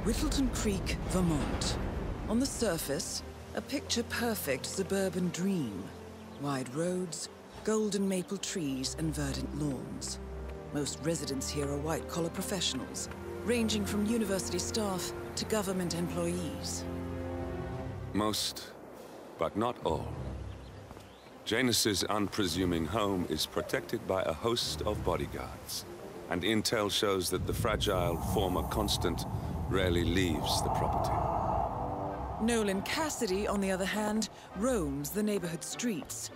Whittleton Creek, Vermont. On the surface, a picture-perfect suburban dream. Wide roads, golden maple trees, and verdant lawns. Most residents here are white-collar professionals, ranging from university staff to government employees. Most, but not all. Janus's unpresuming home is protected by a host of bodyguards, and intel shows that the fragile former constant rarely leaves the property. Nolan Cassidy, on the other hand, roams the neighborhood streets.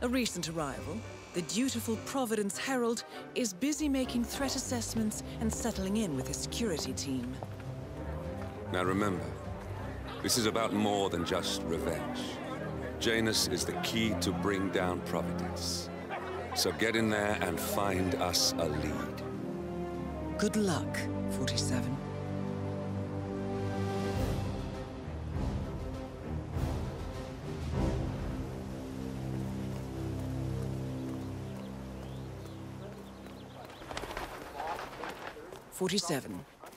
A recent arrival, the dutiful Providence Herald is busy making threat assessments and settling in with his security team. Now remember, this is about more than just revenge. Janus is the key to bring down Providence. So get in there and find us a lead. Good luck, 47.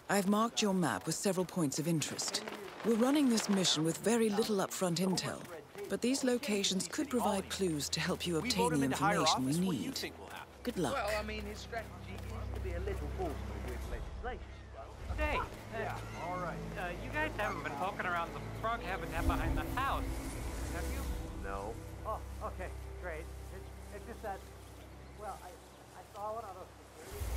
I've marked your map with several points of interest. We're running this mission with very little upfront intel, but these locations could provide clues to help you obtain the information we need. Good luck. Well, I mean, his strategy is to be a little forceful with legislation. Hey, all right. You guys haven't been poking around the frog habitat behind the house, have you? No. Oh, okay, great. It's just that, well, I saw one of those security.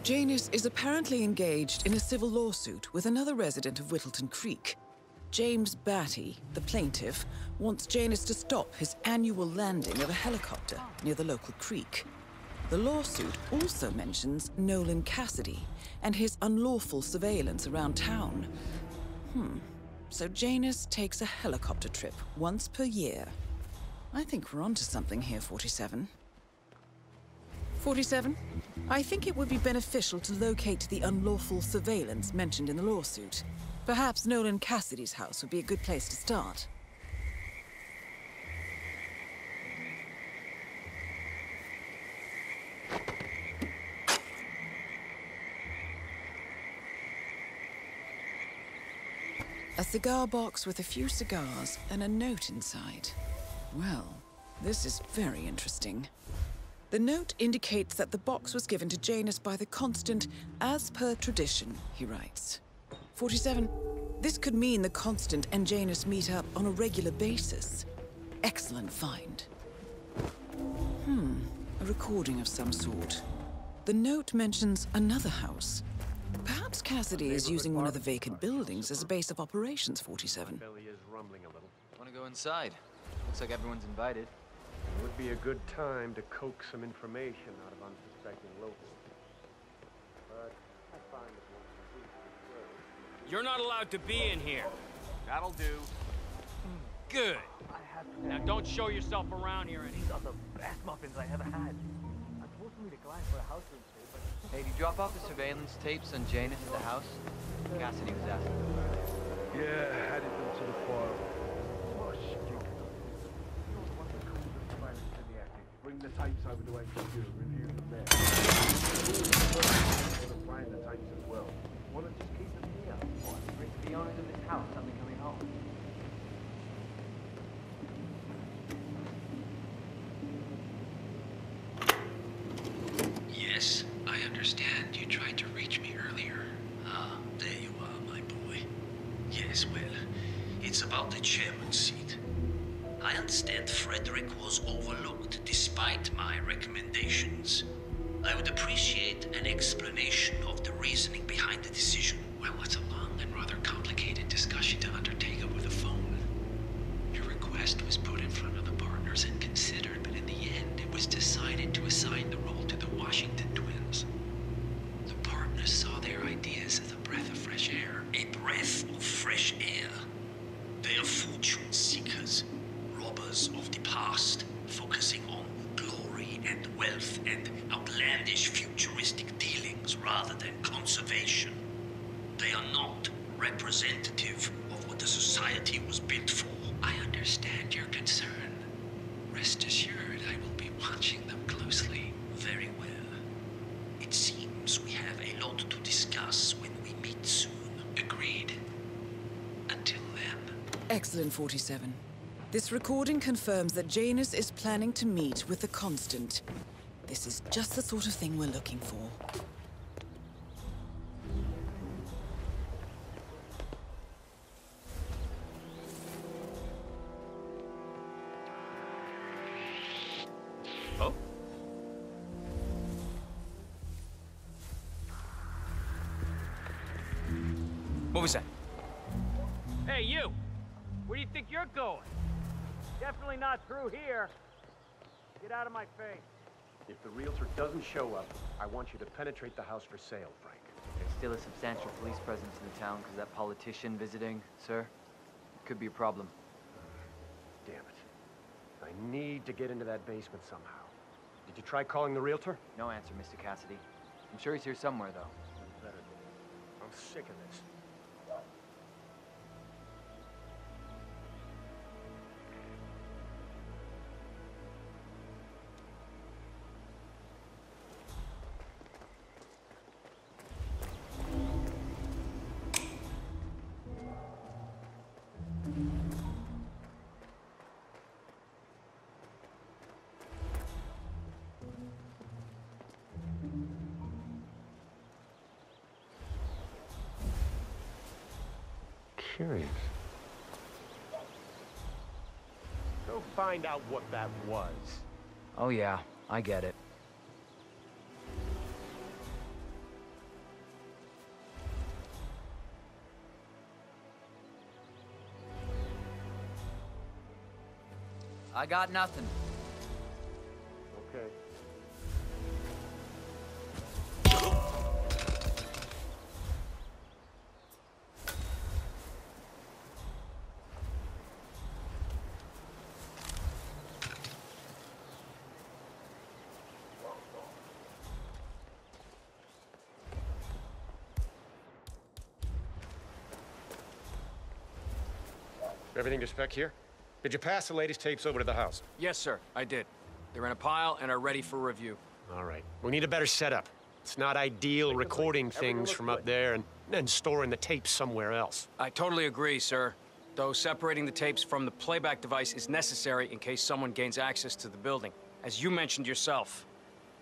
Janus is apparently engaged in a civil lawsuit with another resident of Whittleton Creek. James Batty, the plaintiff, wants Janus to stop his annual landing of a helicopter near the local creek. The lawsuit also mentions Nolan Cassidy and his unlawful surveillance around town. So Janus takes a helicopter trip once per year. I think we're onto something here, 47. 47, I think it would be beneficial to locate the unlawful surveillance mentioned in the lawsuit. Perhaps Nolan Cassidy's house would be a good place to start. A cigar box with a few cigars and a note inside. Well, this is very interesting. The note indicates that the box was given to Janus by the Constant as per tradition, he writes. 47, this could mean the Constant and Janus meet up on a regular basis. Excellent find. A recording of some sort. The note mentions another house. Perhaps Cassidy is using one of the vacant buildings as a base of operations, 47. Belly is rumbling a little. Want to go inside? Looks like everyone's invited. It would be a good time to coax some information out of unsuspecting locals. But I find that once You're not allowed to be in here. That'll do. Good. I have to. Now don't show yourself around here anymore. These are the best muffins I ever had. I'm supposed to meet a client for a house room today, but... Hey, did you drop off the surveillance tapes on Janus at the house? Cassidy was asking. Yeah, added them to the file. What a stupid. Bring the tapes over to HQ, review them there. Want to find the tapes as well. Want to just keep them here. What? Bring to the owners of this house something coming home. Yes, I understand you tried to reach me earlier. Ah, there you are, my boy. Yes, well, it's about the chairman's seat. I understand Frederick was overlooked despite my recommendations. I would appreciate an explanation of the reasoning behind the decision. Well, it's a long and rather complicated discussion to undertake over the phone. Your request was put in front of the partners and considered, but in the end, it was decided to assign the role to the Washington twins. The partners saw their ideas as a breath of fresh air. A breath of fresh air. They are fortune seekers. Robbers of the past, focusing on glory and wealth and outlandish futuristic dealings rather than observation. They are not representative of what the society was built for. I understand your concern. Rest assured, I will be watching them closely. Very well. It seems we have a lot to discuss when we meet soon. Agreed. Until then. Excellent, 47. This recording confirms that Janus is planning to meet with the Constant. This is just the sort of thing we're looking for. Oh? What was that? Hey, you! Where do you think you're going? Definitely not through here. Get out of my face. If the realtor doesn't show up, I want you to penetrate the house for sale, Frank. There's still a substantial police presence in the town because that politician visiting, sir. It could be a problem. Damn it. I need to get into that basement somehow. Did you try calling the realtor? No answer, Mr. Cassidy. I'm sure he's here somewhere, though. Better be. I'm sick of this. Curious. Go find out what that was. Oh, yeah. I get it. I got nothing. Okay. Everything to spec here? Did you pass the latest tapes over to the house? Yes, sir, I did. They're in a pile and are ready for review. All right. We need a better setup. It's not ideal recording things from up there and then storing the tapes somewhere else. I totally agree, sir. Though separating the tapes from the playback device is necessary in case someone gains access to the building. As you mentioned yourself,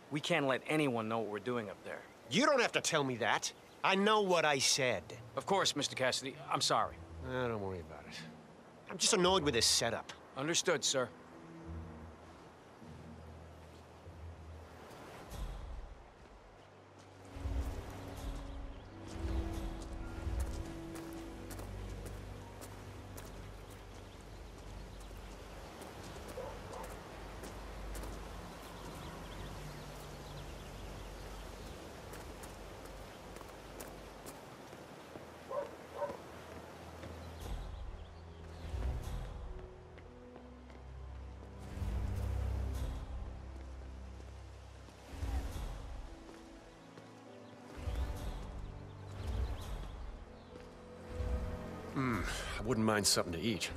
we can't let anyone know what we're doing up there. You don't have to tell me that. I know what I said. Of course, Mr. Cassidy. I'm sorry. Don't worry about it. I'm just annoyed with this setup. Understood, sir. I wouldn't mind something to eat.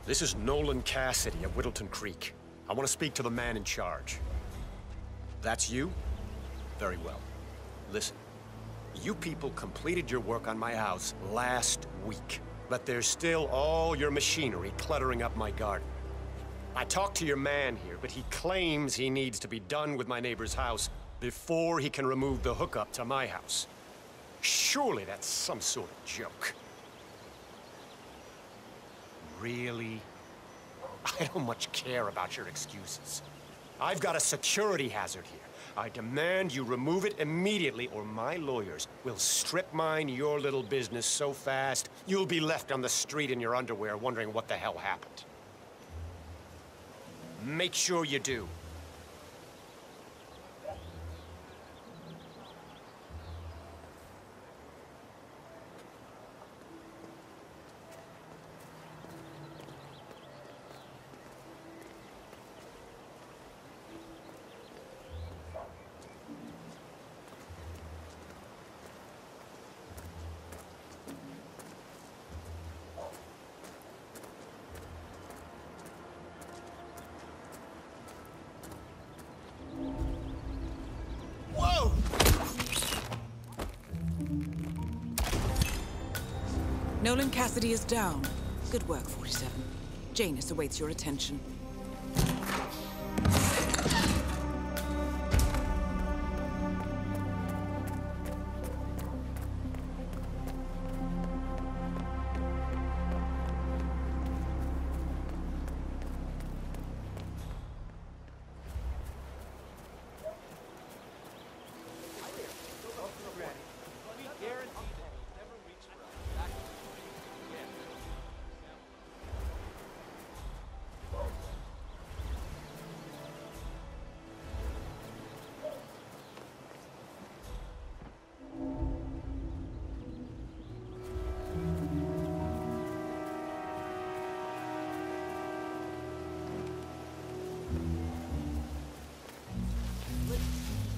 This is Nolan Cassidy at Whittleton Creek. I want to speak to the man in charge. That's you? Very well. Listen, you people completed your work on my house last week, but there's still all your machinery cluttering up my garden. I talked to your man here, but he claims he needs to be done with my neighbor's house before he can remove the hookup to my house. Surely that's some sort of joke. Really? I don't much care about your excuses. I've got a security hazard here. I demand you remove it immediately, or my lawyers will strip mine your little business so fast, you'll be left on the street in your underwear wondering what the hell happened. Make sure you do. Nolan Cassidy is down. Good work, 47. Janus awaits your attention.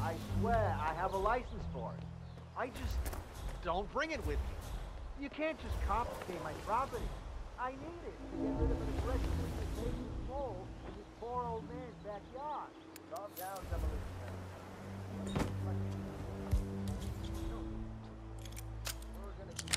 I swear I have a license for it. I just don't bring it with me. You can't just confiscate my property. I need it to get rid of an aggressive infestation mole in this poor old man's backyard. Calm down, demolition man. We're gonna keep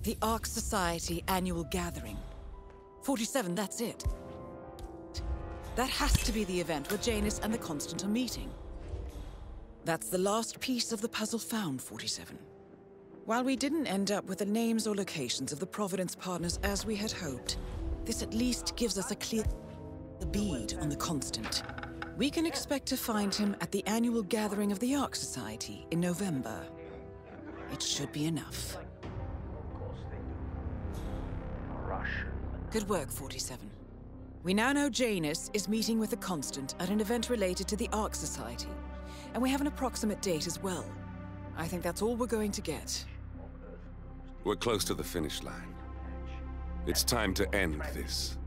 The Ark Society Annual Gathering. 47, that's it. That has to be the event where Janus and the Constant are meeting. That's the last piece of the puzzle found, 47. While we didn't end up with the names or locations of the Providence partners as we had hoped, this at least gives us a clear bead on the Constant. We can expect to find him at the annual gathering of the Ark Society in November. It should be enough. Good work, 47. We now know Janus is meeting with the Constant at an event related to the Ark Society, and we have an approximate date as well. I think that's all we're going to get. We're close to the finish line. It's time to end this.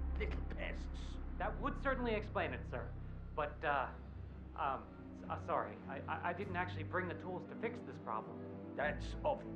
That would certainly explain it, sir. But, sorry. I didn't actually bring the tools to fix this problem. That's obvious.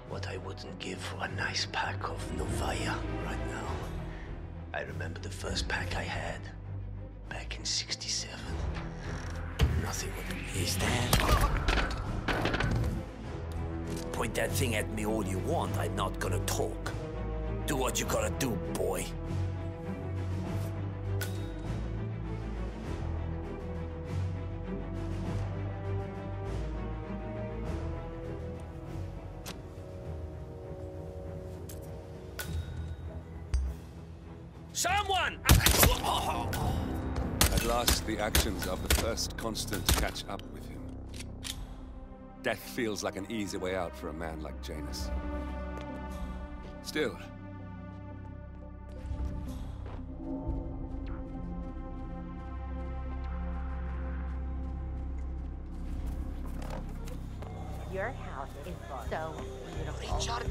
What I wouldn't give for a nice pack of Novaya right now. I remember the first pack I had back in '67. Nothing would... Is that... Point that thing at me all you want, I'm not gonna talk. Do what you gotta do, boy. Someone! At last, the actions of the first constant catch up with him. Death feels like an easy way out for a man like Janus. Still, your house is so beautiful. Richard,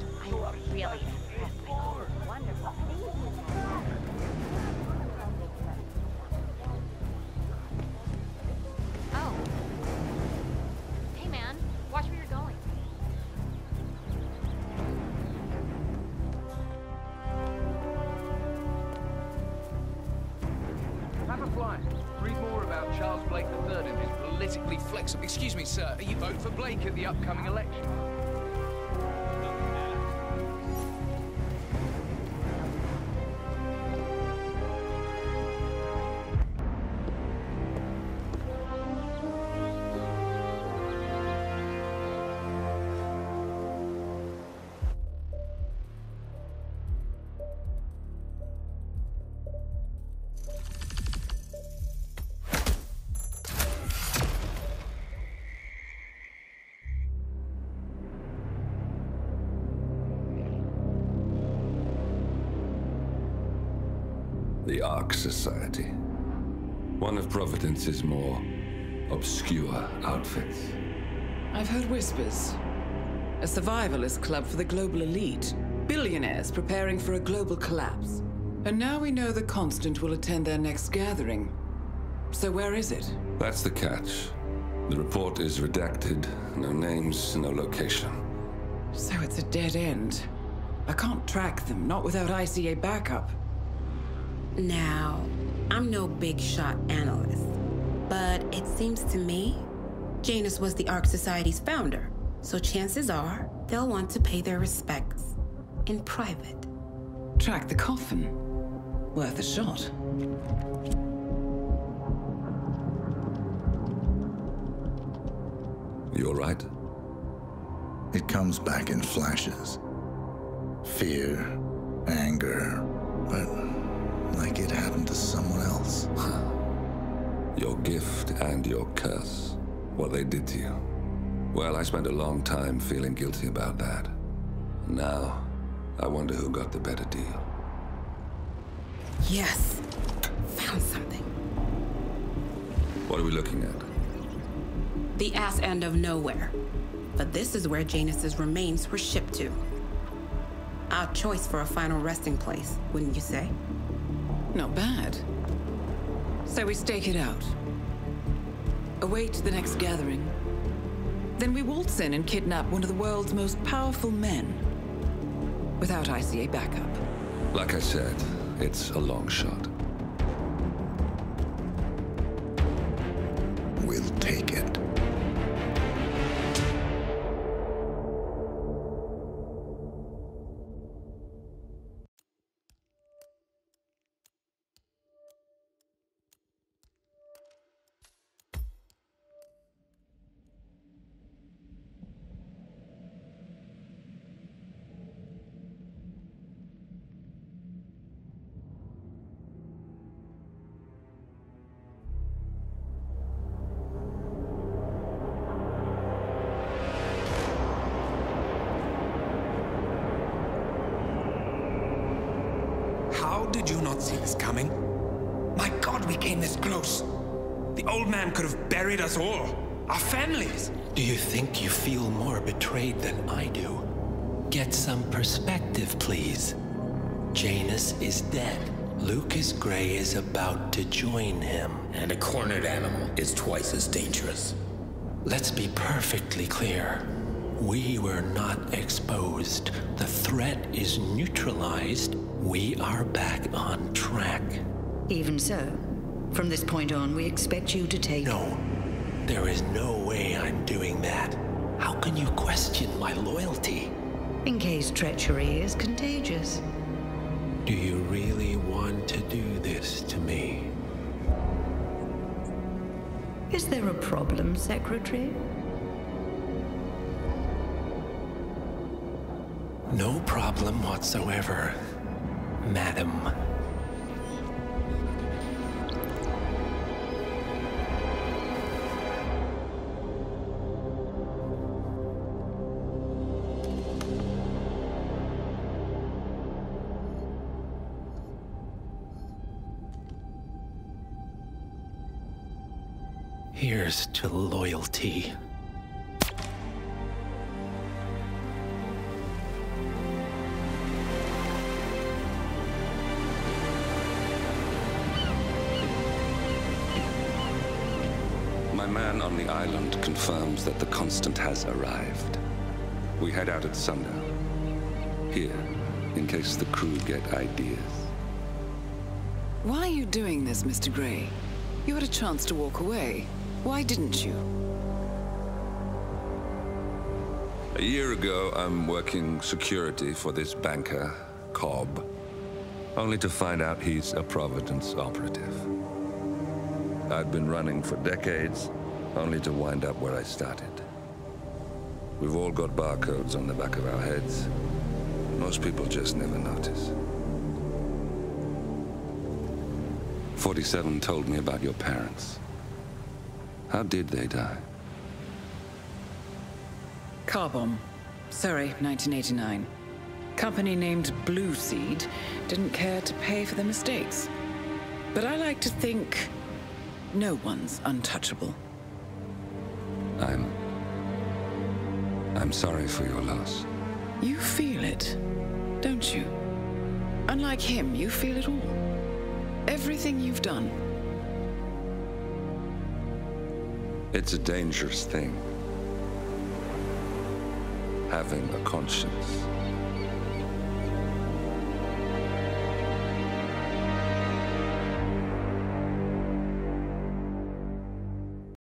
I'm really impressed by all the wonderful things you have. Oh. Hey, man. Watch where you're going. Have a fly. Read more about Charles Blake III and his politically flexible... Excuse me, sir. Are you voting for Blake at the upcoming election? the Ark Society. One of Providence's more obscure outfits. I've heard whispers. A survivalist club for the global elite. Billionaires preparing for a global collapse. And now we know the Constant will attend their next gathering. So where is it? That's the catch. The report is redacted. No names, no location. So it's a dead end. I can't track them, not without ICA backup. Now, I'm no big shot analyst, but it seems to me Janus was the Ark Society's founder, so chances are they'll want to pay their respects in private. Track the coffin. Worth a shot. You all right? It comes back in flashes. Fear, anger, but like it happened to someone else. Your gift and your curse. What they did to you. Well, I spent a long time feeling guilty about that. Now, I wonder who got the better deal. Yes. Found something. What are we looking at? The ass end of nowhere. But this is where Janus's remains were shipped to. Our choice for a final resting place, wouldn't you say? Not bad. So we stake it out. Await the next gathering. Then we waltz in and kidnap one of the world's most powerful men. Without ICA backup. Like I said, it's a long shot. We'll take it. How did you not see this coming? My God, we came this close. The old man could have buried us all. Our families. Do you think you feel more betrayed than I do? Get some perspective, please. Janus is dead. Lucas Gray is about to join him. And a cornered animal is twice as dangerous. Let's be perfectly clear. We were not exposed. The threat is neutralized. We are back on track. Even so, from this point on, we expect you to take... No. There is no way I'm doing that. How can you question my loyalty? In case treachery is contagious. Do you really want to do this to me? Is there a problem, Secretary? No problem whatsoever, Madam. Here's to loyalty. My man on the island confirms that the Constant has arrived. We head out at sundown. Here, in case the crew get ideas. Why are you doing this, Mr. Gray? You had a chance to walk away. Why didn't you? A year ago, I'm working security for this banker, Cobb, only to find out he's a Providence operative. I'd been running for decades, only to wind up where I started. We've all got barcodes on the back of our heads. Most people just never notice. 47 told me about your parents. How did they die? Car bomb. Surrey, 1989. Company named Blue Seed didn't care to pay for their mistakes. But I like to think no one's untouchable. I'm sorry for your loss. You feel it, don't you? Unlike him, you feel it all. Everything you've done. It's a dangerous thing, having a conscience.